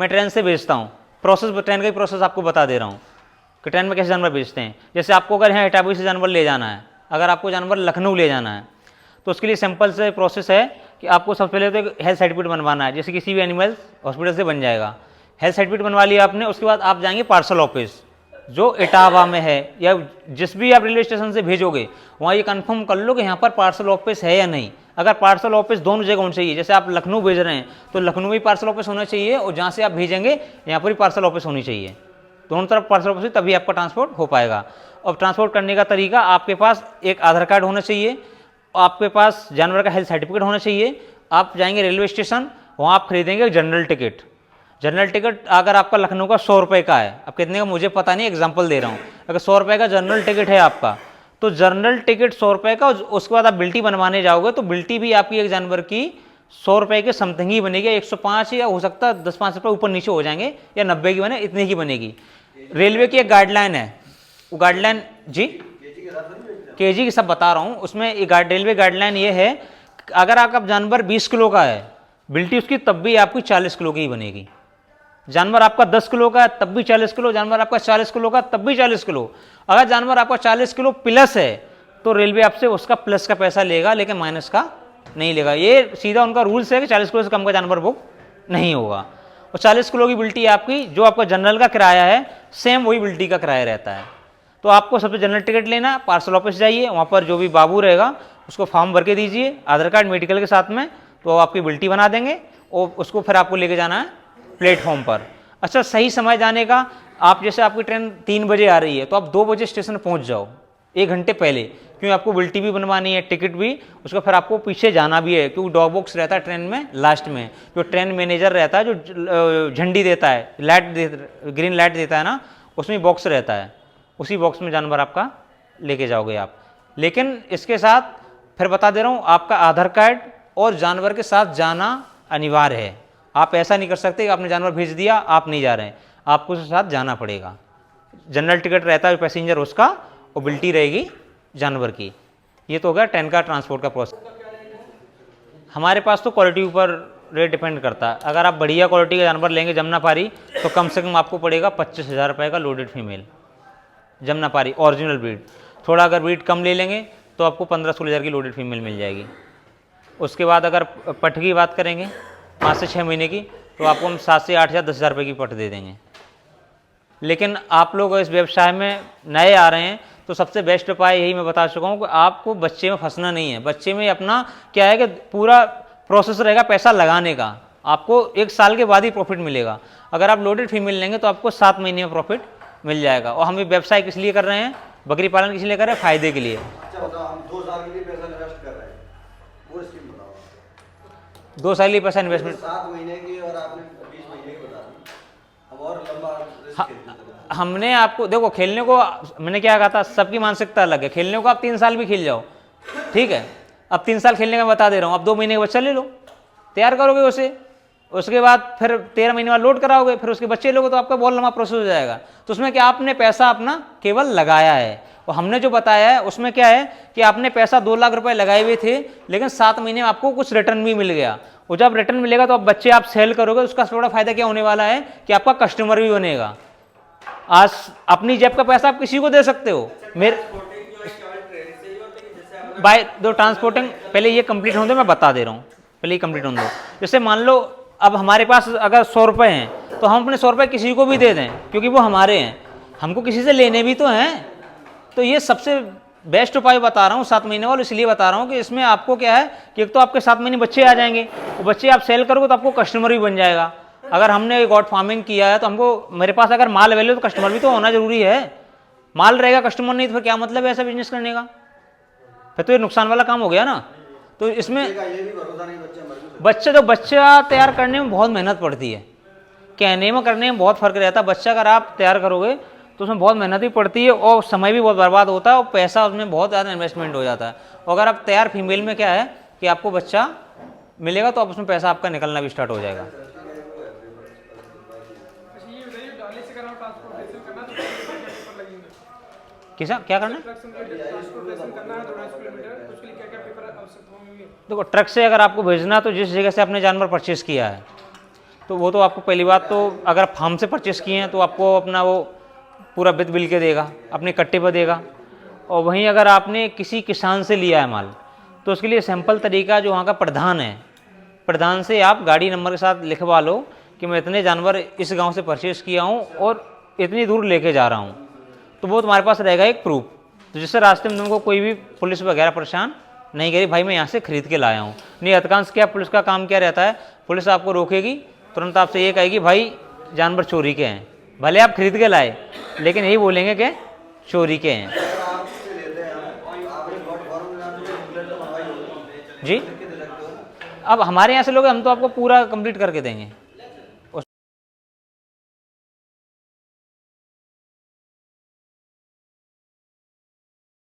मैं ट्रेन से भेजता हूँ, प्रोसेस ट्रेन का ही प्रोसेस आपको बता दे रहा हूँ कि ट्रेन में कैसे जानवर भेजते हैं। जैसे आपको अगर यहाँ इटारसी से जानवर ले जाना है, अगर आपको जानवर लखनऊ ले जाना है, तो उसके लिए सिंपल से प्रोसेस है कि आपको सबसे पहले तो एक हेल्थ सर्टिफिकेट बनवाना है, जैसे किसी भी एनिमल हॉस्पिटल से बन जाएगा। हेल्थ सर्टिफिकेट बनवा लिया आपने, उसके बाद आप जाएंगे पार्सल ऑफिस जो इटावा में है, या जिस भी आप रेलवे स्टेशन से भेजोगे वहाँ ये कंफर्म कर लो कि यहाँ पर पार्सल ऑफिस है या नहीं। अगर पार्सल ऑफिस दोनों जगह होना चाहिए, जैसे आप लखनऊ भेज रहे हैं तो लखनऊ में पार्सल ऑफिस होना चाहिए, और जहाँ से आप भेजेंगे यहाँ पर भी पार्सल ऑफिस होनी चाहिए, दोनों तरफ पार्सल ऑफिस, तभी आपका ट्रांसपोर्ट हो पाएगा। और ट्रांसपोर्ट करने का तरीका, आपके पास एक आधार कार्ड होना चाहिए, आपके पास जानवर का हेल्थ सर्टिफिकेट होना चाहिए। आप जाएंगे रेलवे स्टेशन, वहाँ आप खरीदेंगे जनरल टिकट। जनरल टिकट अगर आपका लखनऊ का 100 रुपये का है, अब कितने का मुझे पता नहीं, एग्जांपल दे रहा हूँ, अगर 100 रुपये का जनरल टिकट है आपका, तो जनरल टिकट 100 रुपये का, उसके बाद आप बिल्टी बनवाने जाओगे तो बिल्टी भी आपकी एक जानवर की 100 रुपये के समथिंग ही बनेगी, 105 या हो सकता है 10-5 रुपये ऊपर नीचे हो जाएंगे, या 90 की बने, इतनी की बनेगी। रेलवे की एक गाइडलाइन है, वो गाइडलाइन जी केजी की सब बता रहा हूँ, उसमें रेलवे गाइडलाइन ये है, अगर आपका जानवर 20 किलो का है, बिल्टी उसकी तब भी आपकी 40 किलो की ही बनेगी। जानवर आपका 10 किलो का है तब भी 40 किलो, जानवर आपका 40 किलो का तब भी 40 किलो। अगर जानवर आपका 40 किलो प्लस है तो रेलवे आपसे उसका प्लस का पैसा लेगा, लेकिन माइनस का नहीं लेगा। ये सीधा उनका रूल्स है कि 40 किलो से कम का जानवर बुक नहीं होगा। और 40 किलो की बिल्टी आपकी, जो आपका जनरल का किराया है, सेम वही बिल्टी का किराया रहता है। तो आपको सबसे जनरल टिकट लेना, पार्सल ऑफिस जाइए, वहाँ पर जो भी बाबू रहेगा उसको फॉर्म भर के दीजिए, आधार कार्ड मेडिकल के साथ में, तो आपकी बिल्टी बना देंगे, और उसको फिर आपको लेके जाना है प्लेटफॉर्म पर। अच्छा, सही समय जाने का, आप जैसे आपकी ट्रेन 3 बजे आ रही है तो आप 2 बजे स्टेशन पहुँच जाओ, 1 घंटे पहले, क्योंकि आपको बिल्टी भी बनवानी है, टिकट भी, उसका फिर आपको पीछे जाना भी है, क्योंकि डॉग बॉक्स रहता है ट्रेन में लास्ट में, जो ट्रेन मैनेजर रहता है, जो झंडी देता है, ग्रीन लाइट देता है ना, उसमें बॉक्स रहता है, उसी बॉक्स में जानवर आपका लेके जाओगे आप। लेकिन इसके साथ फिर बता दे रहा हूँ, आपका आधार कार्ड और जानवर के साथ जाना अनिवार्य है। आप ऐसा नहीं कर सकते कि आपने जानवर भेज दिया, आप नहीं जा रहे हैं, आपको उसके साथ जाना पड़ेगा। जनरल टिकट रहता है पैसेंजर उसका, और बिल्टी रहेगी जानवर की। ये तो हो गया ट्रेन का ट्रांसपोर्ट का प्रोसेस। हमारे पास तो क्वालिटी ऊपर रेट डिपेंड करता है। अगर आप बढ़िया क्वालिटी का जानवर लेंगे जमुनापारी, तो कम से कम आपको पड़ेगा 25,000 रुपये का loaded female Jamunapari original breed. थोड़ा अगर ब्रीड कम ले लेंगे तो आपको 15-16 हज़ार की लोडेड फीमेल मिल जाएगी। उसके बाद अगर पट की बात करेंगे 5 से 6 महीने की, तो आपको हम 7 से 8 या 10 हज़ार रुपये की पट दे देंगे। लेकिन आप लोग इस व्यवसाय में नए आ रहे हैं तो सबसे बेस्ट उपाय यही मैं बता चुका हूँ कि आपको बच्चे में फंसना नहीं है। बच्चे में अपना क्या है कि पूरा प्रोसेस रहेगा पैसा लगाने का, आपको 1 साल के बाद ही प्रॉफिट मिलेगा। अगर आप लोडेड फीमेल लेंगे तो आपको 7 महीने में प्रॉफिट मिल जाएगा। और हम ये व्यवसाय किस लिए कर रहे हैं, बकरी पालन किस लिए कर रहे हैं, फायदे के लिए। अच्छा बताओ, हम 2 साल के लिए पैसा इन्वेस्ट कर रहे हैं, वो स्कीम बताओ। 2 साल के लिए पैसा इन्वेस्टमेंट, 7 महीने की और आपने 20 महीने की बता दी, अब और लंबा हमने आपको देखो, खेलने को मैंने क्या कहा था, सबकी मानसिकता अलग है। खेलने को आप 3 साल भी खेल जाओ, ठीक है, अब 3 साल खेलने का बता दे रहा हूँ, अब 2 महीने का बच्चा ले लो, तैयार करोगे उसे, उसके बाद फिर 13 महीने बाद लोड कराओगे, फिर उसके बच्चे लोगे, तो आपका बहुत लंबा प्रोसेस हो जाएगा। तो उसमें क्या, आपने पैसा अपना केवल लगाया है, और हमने जो बताया है उसमें क्या है कि आपने पैसा 2 लाख रुपए लगाए हुए थे, लेकिन 7 महीने में आपको कुछ रिटर्न भी मिल गया। और जब रिटर्न मिलेगा तो अब बच्चे आप सेल करोगे, उसका थोड़ा फायदा क्या होने वाला है कि आपका कस्टमर भी बनेगा। आज अपनी जेब का पैसा आप किसी को दे सकते हो। मेरे बाय दो ट्रांसपोर्टिंग, पहले ये कंप्लीट होने दो, मैं बता दे रहा हूँ, पहले ये कंप्लीट होने दो। जैसे मान लो अब हमारे पास अगर 100 रुपये हैं तो हम अपने 100 रुपये किसी को भी दे दें, क्योंकि वो हमारे हैं, हमको किसी से लेने भी तो हैं। तो ये सबसे बेस्ट उपाय बता रहा हूँ 7 महीने वाला, इसलिए बता रहा हूँ कि इसमें आपको क्या है कि एक तो आपके 7 महीने बच्चे आ जाएंगे, वो बच्चे आप सेल करोगे तो आपको कस्टमर भी बन जाएगा। अगर हमने गॉट फार्मिंग किया है तो हमको, मेरे पास अगर माल अवेलेबल तो कस्टमर भी तो होना जरूरी है। माल रहेगा कस्टमर नहीं तो फिर क्या मतलब है ऐसा बिजनेस करने का, फिर तो ये नुकसान वाला काम हो गया ना। तो इसमें बच्चा तैयार करने में बहुत मेहनत पड़ती है, कहने में करने में बहुत फर्क रहता है। बच्चा अगर आप तैयार करोगे तो उसमें बहुत मेहनत भी पड़ती है, और समय भी बहुत बर्बाद होता है, और पैसा उसमें बहुत ज़्यादा इन्वेस्टमेंट हो जाता है। और अगर आप तैयार फीमेल में क्या है कि आपको बच्चा मिलेगा तो आप उसमें पैसा आपका निकलना भी स्टार्ट हो जाएगा। किसा क्या करना है, देखो ट्रक से अगर आपको भेजना तो जिस जगह से आपने जानवर परचेस किया है, तो वो तो आपको पहली बात तो अगर फार्म से परचेस किए हैं तो आपको अपना वो पूरा विद बिल के देगा, अपने कट्टे पर देगा। और वहीं अगर आपने किसी किसान से लिया है माल तो उसके लिए सिंपल तरीका जो वहाँ का प्रधान है, प्रधान से आप गाड़ी नंबर के साथ लिखवा लो कि मैं इतने जानवर इस गांव से परचेस किया हूँ और इतनी दूर लेके जा रहा हूँ, तो वो तुम्हारे पास रहेगा एक प्रूफ, तो जिससे रास्ते में तुमको कोई भी पुलिस वगैरह परेशान नहीं करी, भाई मैं यहाँ से खरीद के लाया हूँ। नहीं, अधिकांश क्या पुलिस का काम क्या रहता है, पुलिस आपको रोकेगी, तुरंत आपसे ये कहेगी भाई जानवर चोरी के हैं, भले आप खरीद के लाए लेकिन यही बोलेंगे कि चोरी के हैं। अगर आपसे लेते हैं हम, आपने गॉड फॉर्म में बुलेट तो बनवाई होगी, जी, लिख के दे सकते हो। अब हमारे यहाँ से लोग हम तो आपको पूरा कंप्लीट करके देंगे।